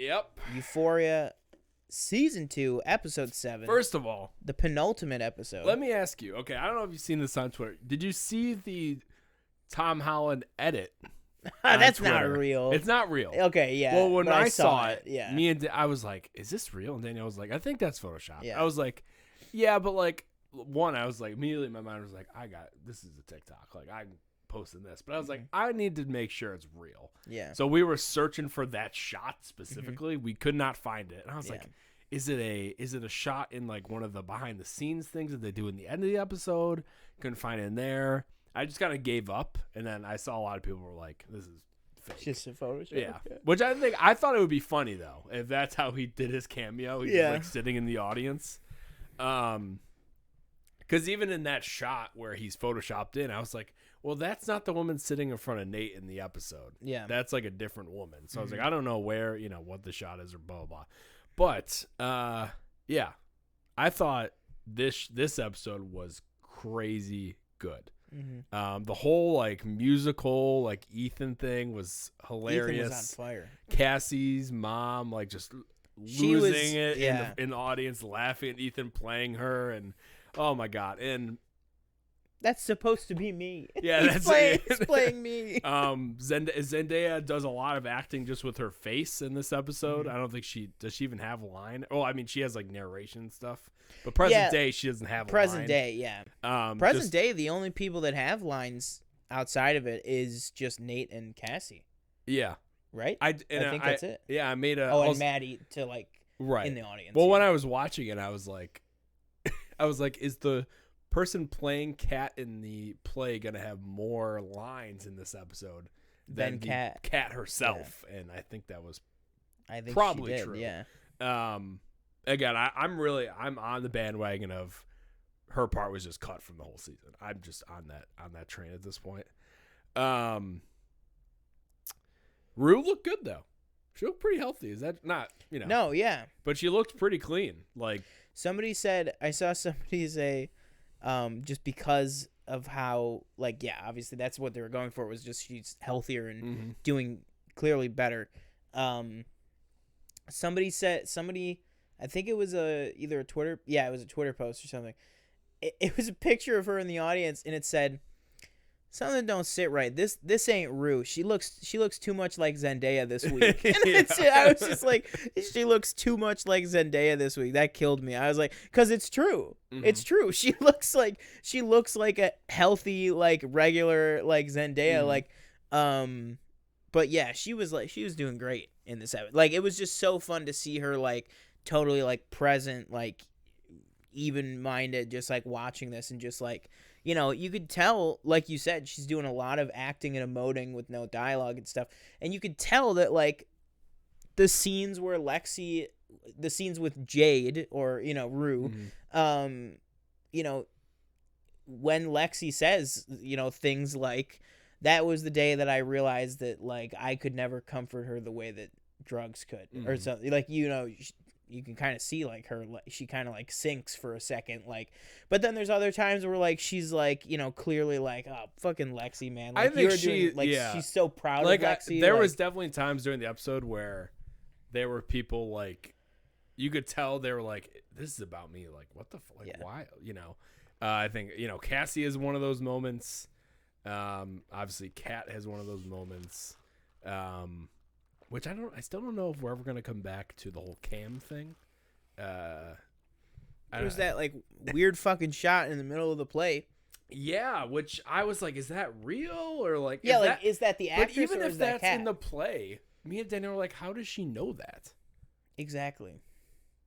Yep. Euphoria Season 2, Episode 7. First of all, the penultimate episode. let me ask you. Okay, I don't know if you've seen this on Twitter. Did you see the Tom Holland edit? That's not Twitter? real. It's not real. Okay, yeah. Well, when but I saw it, yeah. I was like, "Is this real?" And Danielle was like, "I think that's Photoshop." Yeah. I was like, "Yeah, but like, one, I was like, immediately in my mind was like, this is a TikTok. Like, I'm posting this," but I was like, I need to make sure it's real. Yeah. So we were searching for that shot specifically. We could not find it, and I was like, Is it a shot in like one of the behind the scenes things that they do in the end of the episode? Couldn't find it in there. I just kind of gave up, and then I saw a lot of people were like, "This is fake." Just a Photoshop. Yeah. Which I thought it would be funny though if that's how he did his cameo. He's just like sitting in the audience. Because even in that shot where he's photoshopped in, I was like, well, that's not the woman sitting in front of Nate in the episode. Yeah. That's like a different woman. So I was like, I don't know where, what the shot is or blah, blah, blah. But, yeah, I thought this episode was crazy good. Mm-hmm. The whole, like, musical, like, Ethan thing was hilarious. Ethan was on fire. Cassie's mom, like, just losing it in the audience, laughing at Ethan playing her, and oh my god, and that's supposed to be me. Yeah, he's playing me. Zendaya does a lot of acting just with her face in this episode. I don't think she even have a line. Oh, I mean, she has like narration stuff, but present day she doesn't have a line. Present day, yeah. Present day, the only people that have lines outside of it is just Nate and Cassie. Yeah. Right? I think that's it. Yeah, I made a... and Maddie to, like, in the audience. Well, when I was watching it, I was like, is the person playing Kat in the play going to have more lines in this episode than Kat herself? Yeah. And I think that was probably true. Yeah. Again, I'm on the bandwagon of her part was just cut from the whole season. I'm just on that train at this point. Rue looked good though. She looked pretty healthy. Is that not, No, yeah. But she looked pretty clean. Like somebody said, I saw somebody say, just because of how, like, yeah, obviously that's what they were going for, was just she's healthier and doing clearly better. Somebody, I think it was either a Twitter, it was a Twitter post or something. It was a picture of her in the audience, and it said, "Something don't sit right. This ain't Rue. She looks too much like Zendaya this week." And I was just like, she looks too much like Zendaya this week. That killed me. I was like, because it's true. It's true. She looks like a healthy, like regular, like Zendaya. Like, but yeah, she was doing great in this episode. Like, it was just so fun to see her like totally like present, like even-minded, just like watching this and just like. You could tell, like you said, she's doing a lot of acting and emoting with no dialogue and stuff. And you could tell that, like, the scenes with Jade or, Rue, when Lexi says, things like, "That was the day that I realized that, like, I could never comfort her the way that drugs could," or something. Like, you can kind of see like her, she kind of like sinks for a second, like, but then there's other times where like she's like, clearly like, oh, fucking Lexi, man. Like, I think she's so proud of Lexi. There was definitely times during the episode where there were people like, you could tell they were like, this is about me. Like, what the fuck? Like, why? I think, Cassie is one of those moments. Obviously Kat has one of those moments. Which I still don't know if we're ever going to come back to the whole cam thing. There's that like weird fucking shot in the middle of the play. Yeah, which I was like, is that real or like? Yeah, is that the actress? But even or if is that that's Kat? in the play, me and Daniel were like, how does she know that? Exactly.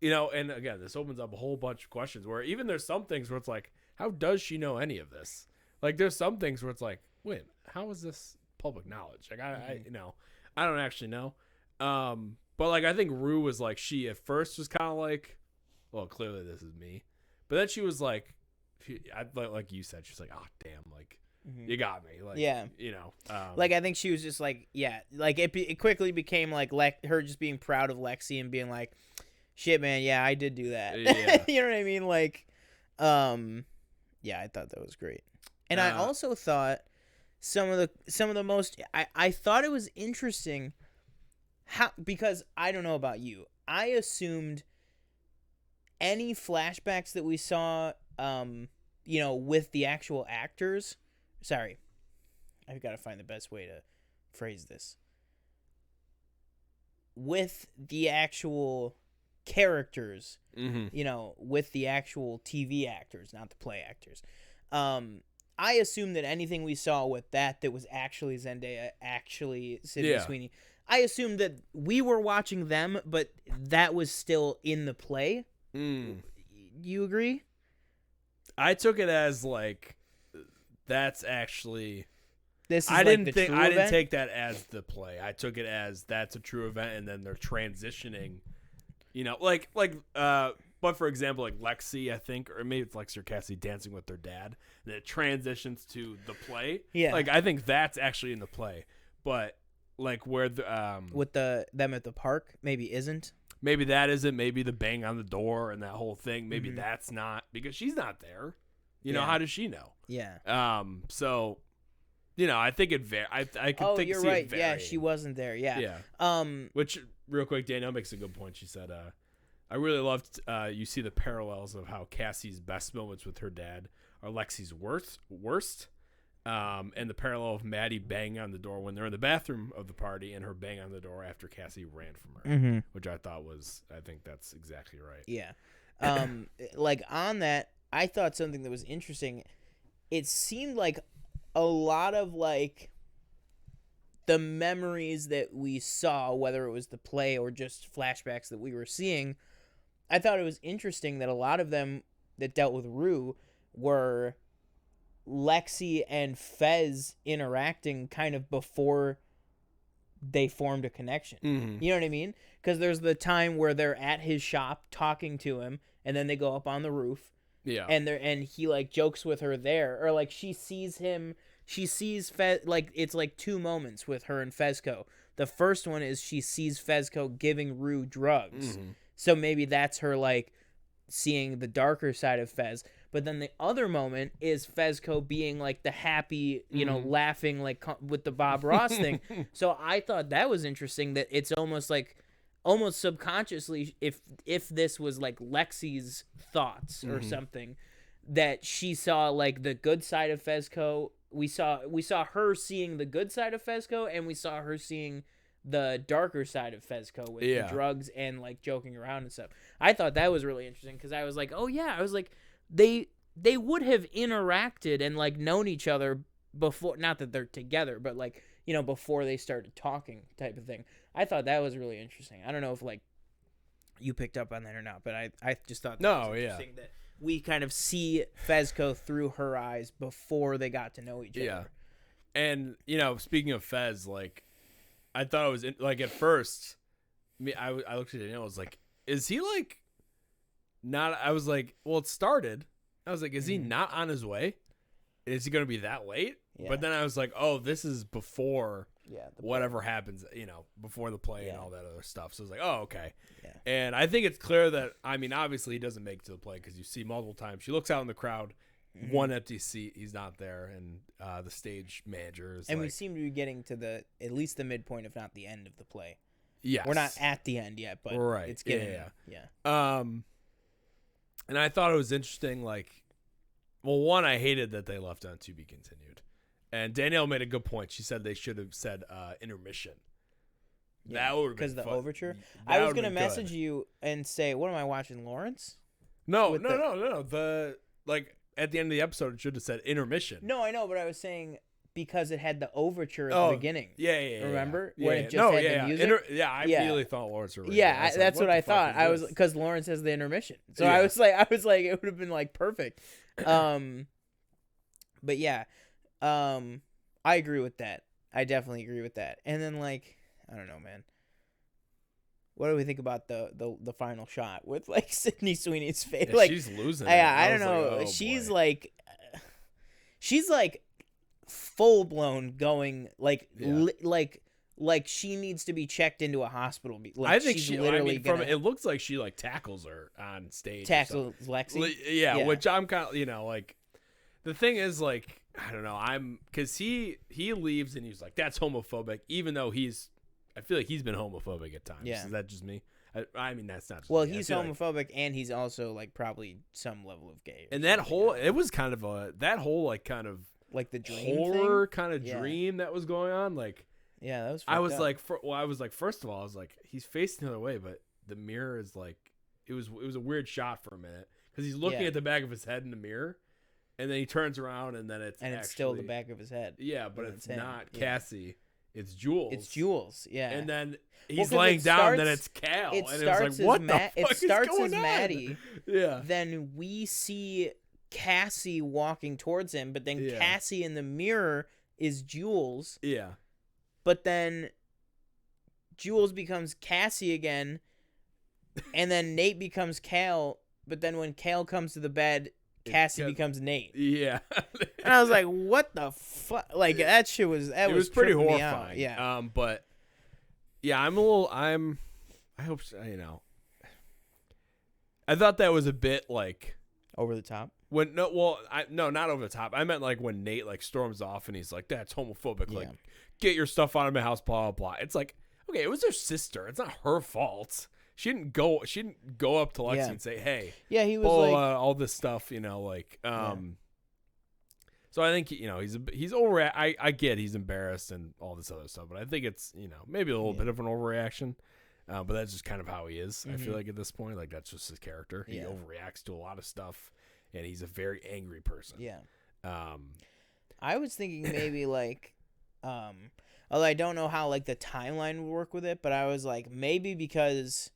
And again, this opens up a whole bunch of questions where even there's some things where it's like, how does she know any of this? Like, there's some things where it's like, wait, how is this public knowledge? Like, I don't actually know. But like, I think Rue was like, she at first was kind of like, well, clearly this is me. But then she was like, like you said, she's like, oh, damn, like, you got me. Like, yeah. Like, I think she was just like, yeah, like it quickly became like her just being proud of Lexi and being like, shit, man, yeah, I did do that. Yeah. You know what I mean? Like, yeah, I thought that was great. And I also thought some of the most, I thought it was interesting because I don't know about you. I assumed any flashbacks that we saw, with the actual actors. Sorry, I've got to find the best way to phrase this. With the actual characters, with the actual TV actors, not the play actors. I assume that anything we saw with that was actually Zendaya, actually Sydney Sweeney. I assumed that we were watching them, but that was still in the play. You agree? I took it as like that's actually. This is I like didn't take that as the play. I took it as that's a true event, and then they're transitioning. But for example, like Lexi, I think, or maybe it's Lexi or Cassie dancing with their dad, and it transitions to the play. Yeah. Like I think that's actually in the play, but like where the with them at the park, maybe isn't. Maybe that isn't. Maybe the bang on the door and that whole thing. Maybe that's not because she's not there. How does she know? Yeah. So. I think it I could think you're see right. it varying. Yeah, she wasn't there. Yeah. Which real quick, Danielle makes a good point. She said, I really loved you see the parallels of how Cassie's best moments with her dad are Lexi's worst. And the parallel of Maddie banging on the door when they're in the bathroom of the party and her bang on the door after Cassie ran from her, which I think that's exactly right. Yeah. Like on that, I thought something that was interesting. It seemed like a lot of like the memories that we saw, whether it was the play or just flashbacks that we were seeing, I thought it was interesting that a lot of them that dealt with Rue were Lexi and Fez interacting kind of before they formed a connection. You know what I mean? Because there's the time where they're at his shop talking to him, and then they go up on the roof. Yeah. And he like jokes with her there, or like she sees Fez, like it's like two moments with her and Fezco. The first one is she sees Fezco giving Rue drugs. So maybe that's her like seeing the darker side of Fez. But then the other moment is Fezco being like the happy, laughing like with the Bob Ross thing. So I thought that was interesting that it's almost subconsciously, if this was like Lexi's thoughts or something, that she saw like the good side of Fezco. We saw her seeing the good side of Fezco, and we saw her seeing the darker side of Fezco with the drugs and like joking around and stuff. I thought that was really interesting because I was like, oh yeah, I was like, they would have interacted and like known each other before, not that they're together, but like, before they started talking type of thing. I thought that was really interesting. I don't know if like you picked up on that or not, but I just thought that was interesting that we kind of see Fezco through her eyes before they got to know each other. Yeah. And, speaking of Fez, like, I thought it was, like, at first, I looked at it and I was like, is he, like, not, I was like, well, it started. I was like, is he not on his way? Is he going to be that late? Yeah. But then I was like, oh, this is before whatever happens, before the play and all that other stuff. So I was like, oh, okay. Yeah. And I think it's clear that, obviously he doesn't make it to the play because you see multiple times. She looks out in the crowd, one empty seat, he's not there, and the stage manager is we seem to be getting to at least the midpoint, if not the end of the play. Yes. We're not at the end yet, but it's getting yeah. And I thought it was interesting, like, well, one, I hated that they left on to be continued. And Danielle made a good point. She said they should have said intermission. Yeah, that would have been because the fun. overture. I was gonna message you and say, "What am I watching, Lawrence?" No. The like at the end of the episode, it should have said intermission. No, I know, but I was saying because it had the overture at the beginning. Yeah. Remember when it just had the music? I immediately thought Lawrence. That's what I thought. I was because Lawrence has the intermission, so I was like, it would have been like perfect. But yeah. I agree with that. I definitely agree with that. And then like, I don't know, man. What do we think about the final shot with like Sydney Sweeney's face? Yeah, like she's losing. I don't know. She's like full blown going like like she needs to be checked into a hospital. Like, I think she's literally it looks like she like tackles her on stage. Tackles Lexi. Yeah, which I'm kind of like. The thing is, like, I don't know. Because he leaves and he's like, that's homophobic, even though he's I feel like he's been homophobic at times. Yeah. Is that just me? I mean, that's not just Well, me. he's homophobic, and he's also like probably some level of gay. And that whole, it was kind of like kind of like the dream horror thing? kind of dream that was going on. Like, yeah, that was. I was up. like, first of all, I was like, he's facing the other way, but the mirror is like, it was a weird shot for a minute because he's looking at the back of his head in the mirror, and then he turns around, and then it's still the back of his head. Yeah, but it's not Cassie. It's Jules. It's Jules, yeah. And then he's laying down, and then it's Cal. And it was like, what the fuck it starts is going as on? Maddie. Yeah. Then we see Cassie walking towards him, but then Cassie in the mirror is Jules. Yeah. But then Jules becomes Cassie again, and then Nate becomes Cal, but then when Cal comes to the bed, Cassie becomes Nate. Yeah. And I was like, what the fuck? Like, that shit was, it was pretty tripping me horrifying. out. Yeah. But, yeah, I hope, I thought that was a bit, like. Over the top? No, not over the top. I meant, like, when Nate, like, storms off and he's like, that's homophobic. Like, get your stuff out of my house, blah, blah, blah. It's like, okay, it was her sister. It's not her fault. She didn't go up to Lexi and say, "Hey, he was like all this stuff," like. So I think he's over. I get he's embarrassed and all this other stuff, but I think it's maybe a little bit of an overreaction. But that's just kind of how he is. I feel like at this point, like that's just his character. He overreacts to a lot of stuff, and he's a very angry person. Yeah. I was thinking maybe like, although I don't know how like the timeline would work with it, but I was like maybe because.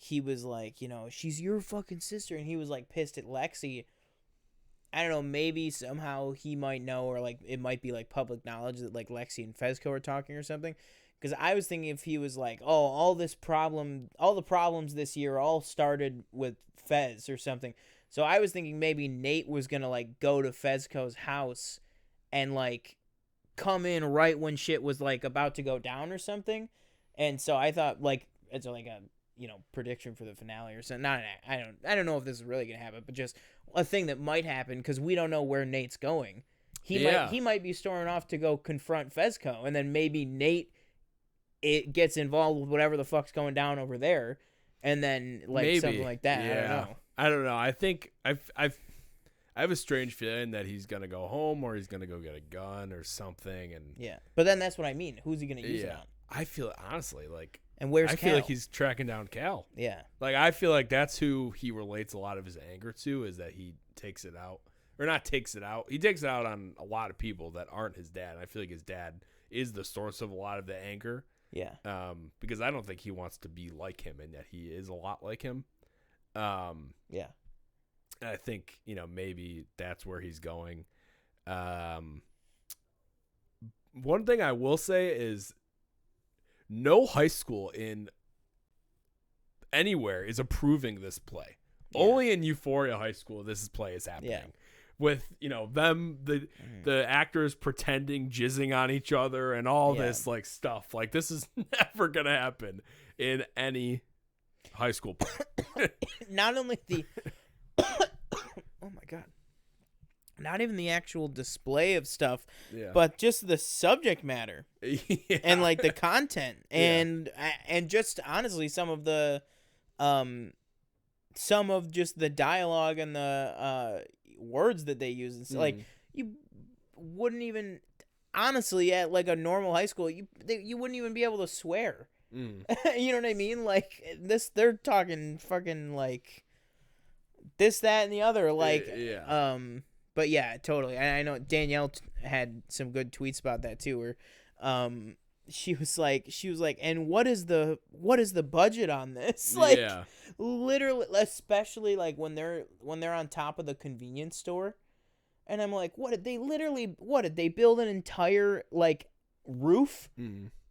He was like, she's your fucking sister, and he was like pissed at Lexi. I don't know, maybe somehow he might know, or like it might be like public knowledge that like Lexi and Fezco are talking or something. Because I was thinking if he was like, oh, all the problems this year all started with Fez or something. So I was thinking maybe Nate was gonna like go to Fezco's house and like come in right when shit was like about to go down or something. And so I thought like it's like a prediction for the finale or something. I don't know if this is really gonna happen, but just a thing that might happen because we don't know where Nate's going. He might be storming off to go confront Fezco, and then maybe Nate gets involved with whatever the fuck's going down over there, and then like something like that. Yeah. I don't know. I think I have a strange feeling that he's gonna go home or he's gonna go get a gun or something. And but then that's what I mean. Who's he gonna use it on? I feel honestly like. And where's I Cal? feel like he's tracking down Cal. Yeah. Like, I feel like that's who he relates a lot of his anger to, is that he takes it out. Or not takes it out. He takes it out on a lot of people that aren't his dad. I feel like his dad is the source of a lot of the anger. Yeah. Because I don't think he wants to be like him, and yet he is a lot like him. Yeah. I think, maybe that's where he's going. One thing I will say is no high school in anywhere is approving this play. Yeah. Only in Euphoria High School this play is happening. Yeah. With the actors pretending jizzing on each other and all this like stuff. Like this is never gonna happen in any high school play. Not only the oh my god. Not even the actual display of stuff, but just the subject matter and like the content and just honestly some of just the dialogue and the words that they use. It's like you wouldn't even honestly at like a normal high school you wouldn't even be able to swear. You know what I mean? Like they're talking fucking like this, that, and the other. Like But yeah, totally. I know Danielle had some good tweets about that too, where she was like, and what is the budget on this? Like literally, especially like when they're on top of the convenience store, and I'm like, what did they build an entire like roof?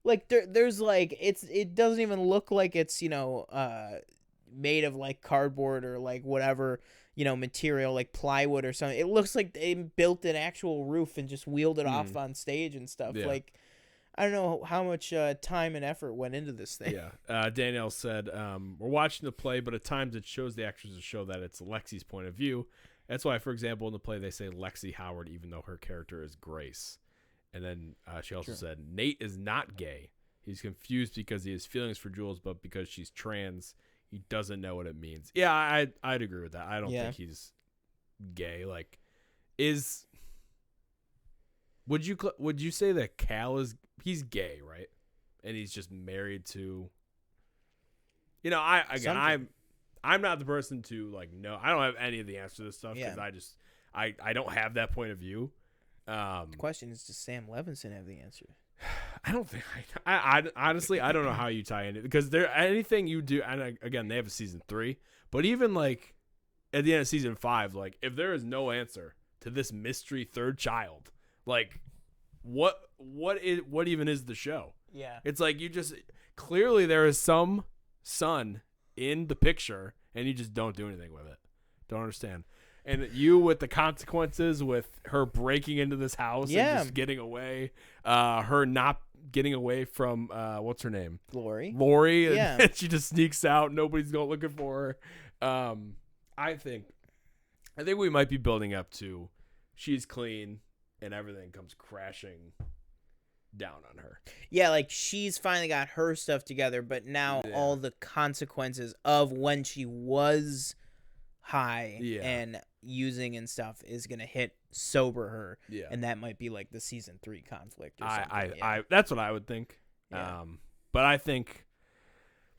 Like there's like it doesn't even look like it's made of like cardboard or like whatever material like plywood or something. It looks like they built an actual roof and just wheeled it off on stage and stuff. Like I don't know how much time and effort went into this thing. Danielle said we're watching the play, but at times it shows the actors to show that it's Lexi's point of view. That's why, for example, in the play they say Lexi Howard even though her character is Grace. And then she also said Nate is not gay. He's confused because he has feelings for Jules, but because she's trans, he doesn't know what it means. Yeah, I'd agree with that. I don't think he's gay. Like, would you say that Cal he's gay, right? And he's just married to, I'm not the person to like know. I don't have any of the answers to this stuff because I don't have that point of view. The question is, does Sam Levinson have the answer? I don't think. I honestly, I don't know how you tie in it because anything you do, and again, they have a season 3, but even like at the end of season 5, like if there is no answer to this mystery third child, like what even is the show? Yeah, it's like you just clearly there is some son in the picture, and you just don't do anything with it. Don't understand. And you with the consequences with her breaking into this house and just getting away, her not getting away from what's her name? Lori. And she just sneaks out. Nobody's going looking for her. I think we might be building up to she's clean and everything comes crashing down on her. Yeah, like she's finally got her stuff together, but now all the consequences of when she was high and using and stuff is gonna hit sober her, and that might be like the season 3 conflict or something. I that's what I would think. But I think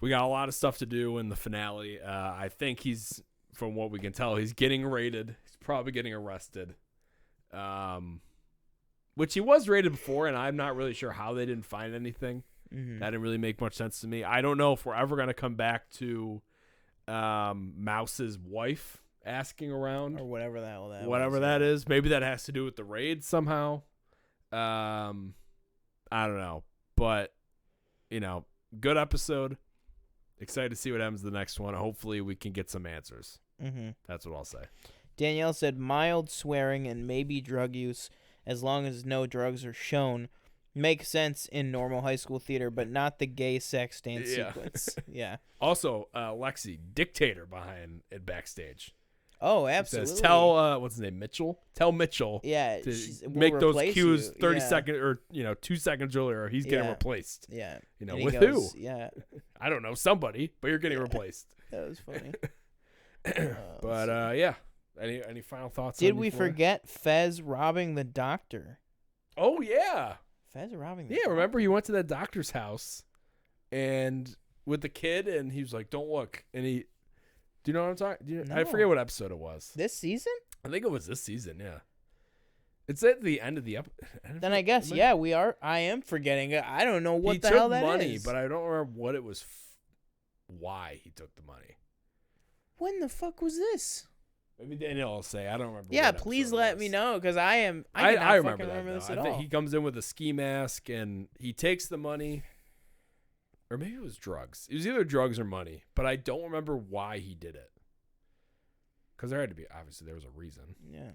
we got a lot of stuff to do in the finale. I think he's, from what we can tell, he's getting raided. He's probably getting arrested, which he was raided before, and I'm not really sure how they didn't find anything. That didn't really make much sense to me. I don't know if we're ever gonna come back to Mouse's wife asking around or whatever the hell that is. Maybe that has to do with the raid somehow. I don't know, but good episode. Excited to see what happens to the next one. Hopefully we can get some answers. That's what I'll say. Danielle said mild swearing and maybe drug use, as long as no drugs are shown, makes sense in normal high school theater, but not the gay sex dance sequence. Also, Lexi, dictator behind it backstage. Oh, absolutely. Says, tell what's his name, Mitchell? Tell Mitchell to make those cues 30 seconds or 2 seconds earlier, or he's getting replaced. Yeah. With who? Yeah. I don't know, somebody, but you're getting replaced. That was funny. But any final thoughts? Did we forget Fez robbing the doctor? Oh yeah. Fez robbing the doctor. Remember he went to that doctor's house and with the kid, and he was like, "Don't look," and he. Do you know what I'm talking? No. I forget what episode it was. This season? I think it was this season. Yeah, it's at the end of the episode. Then I guess we are. I am forgetting it. I don't know what the hell that is. He took money, but I don't remember what it was. Why he took the money? When the fuck was this? Maybe Danielle will say. I don't remember. Yeah, please let me know because I remember this at all. I think he comes in with a ski mask and he takes the money. Or maybe it was drugs. It was either drugs or money, but I don't remember why he did it. Because there had to be, obviously, there was a reason. Yeah.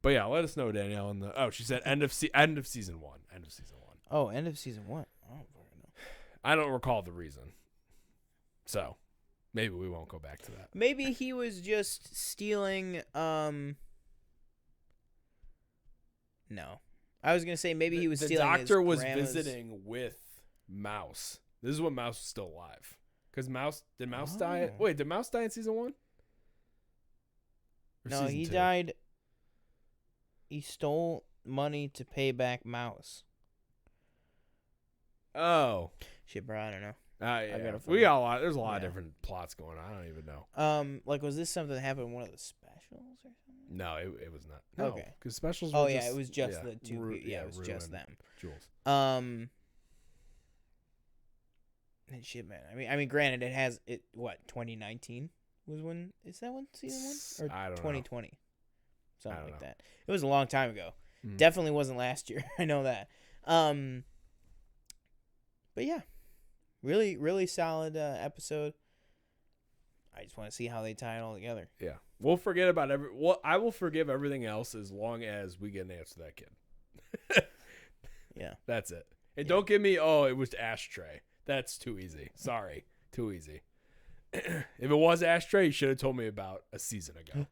But yeah, let us know, Danielle. She said end of season 1. End of season 1. Oh, end of season 1. I don't recall the reason. So maybe we won't go back to that. Maybe he was just stealing. No. I was gonna say maybe he was stealing. The doctor was visiting with Mouse. This is when Mouse was still alive. Because did Mouse die? Wait, did Mouse die in season 1? No, he died. He stole money to pay back Mouse. Oh. Shit, bro, I don't know. Yeah. We got a lot. There's a lot of different plots going on. I don't even know. Like, was this something that happened in one of the specials or something? No, it was not. No, okay. Because specials. Oh yeah, it was just the two. It was just them. Jules. And shit, man. I mean, granted, it has it. What 2019 was when? Is that one season 1 or I don't 2020? Know. Something like that. It was a long time ago. Definitely wasn't last year. I know that. But yeah, really, really solid episode. I just want to see how they tie it all together. Yeah, we'll forget about I will forgive everything else as long as we get an answer to that kid. Yeah, that's it. And don't give me it was Ashtray. That's too easy. Sorry, too easy. If it was Ashtray, you should have told me about a season ago.